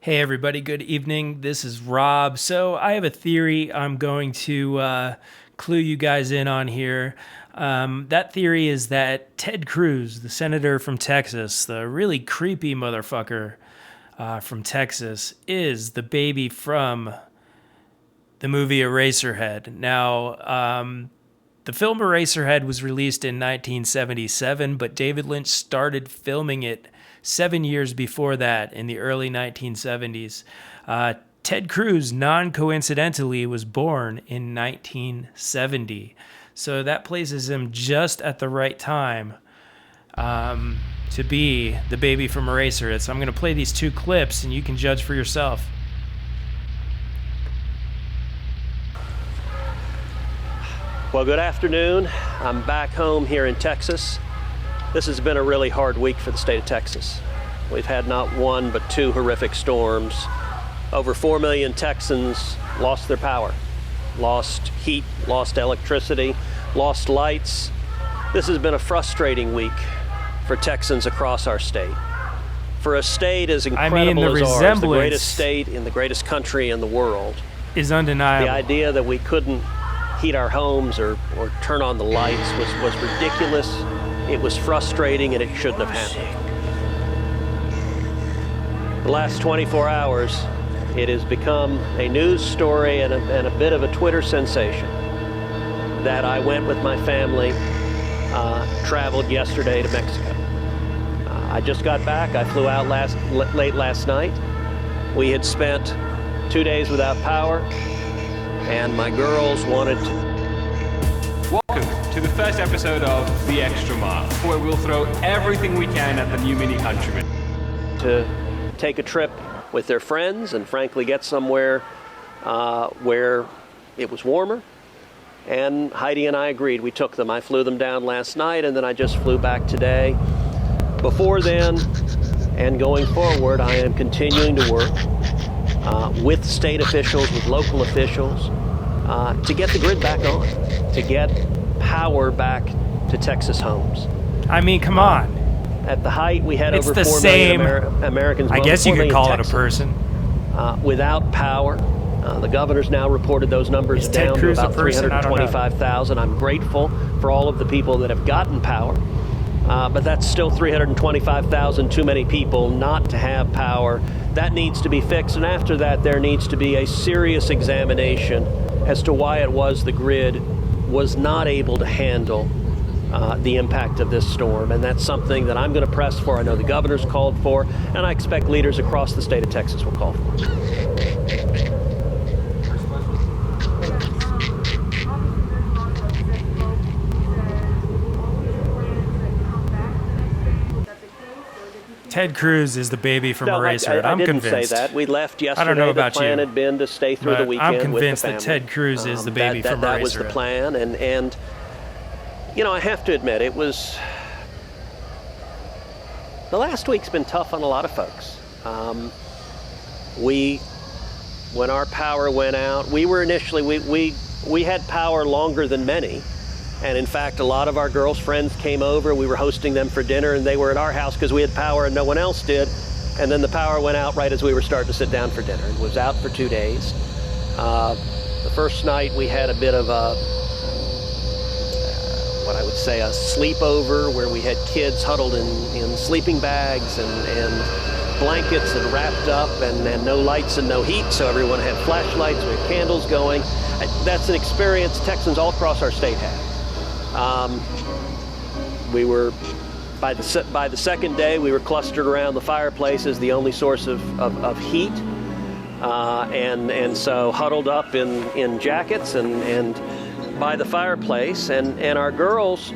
Hey everybody, good evening. This is Rob. So I have a theory I'm going to clue you guys in on here. That theory is that Ted Cruz, the senator from Texas, the really creepy motherfucker from Texas, is the baby from the movie Eraserhead. Now, the film Eraserhead was released in 1977, but David Lynch started filming it 7 years before that, in the early 1970s. Ted Cruz, non-coincidentally, was born in 1970. So that places him just at the right time to be the baby from Eraserhead. So I'm going to play these two clips, and you can judge for yourself. Well, good afternoon. I'm back home here in Texas. This has been a really hard week for the state of Texas. We've had not one but two horrific storms. Over 4 million Texans lost their power, lost heat, lost electricity, lost lights. This has been a frustrating week for Texans across our state. For a state as incredible as ours, the greatest state in the greatest country in the world, is undeniable. The idea that we couldn't heat our homes or turn on the lights was ridiculous. It was frustrating, and it shouldn't have happened. The last 24 hours, it has become a news story and a bit of a Twitter sensation that I went with my family, traveled yesterday to Mexico. I just got back. I flew out late last night. We had spent 2 days without power, and my girls wanted to. Welcome to the first episode of The Extra Mile, where we'll throw everything we can at the new Mini Countryman. To take a trip with their friends and frankly get somewhere where it was warmer. And Heidi and I agreed. We took them. I flew them down last night, and then I just flew back today. Before then and going forward, I am continuing to work with state officials, with local officials, to get the grid back on, to get power back to Texas homes. I mean, come on. At the height, we had it's over the 4 same, million Americans. I guess you could call it a person. Without power. The governor's now reported those numbers down to about 325,000. I'm grateful for all of the people that have gotten power. But that's still 325,000 too many people not to have power. That needs to be fixed, and after that there needs to be a serious examination as to why it was the grid was not able to handle the impact of this storm. And that's something that I'm going to press for. I know the governor's called for, and I expect leaders across the state of Texas will call for. Ted Cruz is the baby from Eraserhead. I I'm didn't convinced. say that. We left yesterday. I don't know about the plan you, had been to stay through the weekend I'm convinced with the family. that Ted Cruz is the baby from Eraserhead. That was the plan, and you know, I have to admit, it was. The last week's been tough on a lot of folks. When our power went out, we were initially we had power longer than many. And in fact, a lot of our girls' friends came over. We were hosting them for dinner, and they were at our house because we had power and no one else did. And then the power went out right as we were starting to sit down for dinner. It was out for 2 days. The first night we had a bit of what I would say a sleepover, where we had kids huddled in sleeping bags and blankets and wrapped up, and no lights and no heat. So everyone had flashlights, we had candles going. That's an experience Texans all across our state had. We were, by the second day, we were clustered around the fireplace as the only source of heat. And so huddled up in jackets and by the fireplace. And our girls,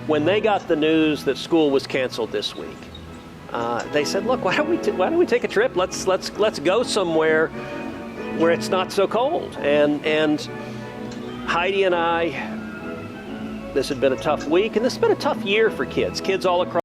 when they got the news that school was canceled this week, they said, look, why don't we take a trip? Let's go somewhere where it's not so cold. And Heidi and I, this had been a tough week, and this has been a tough year for kids all across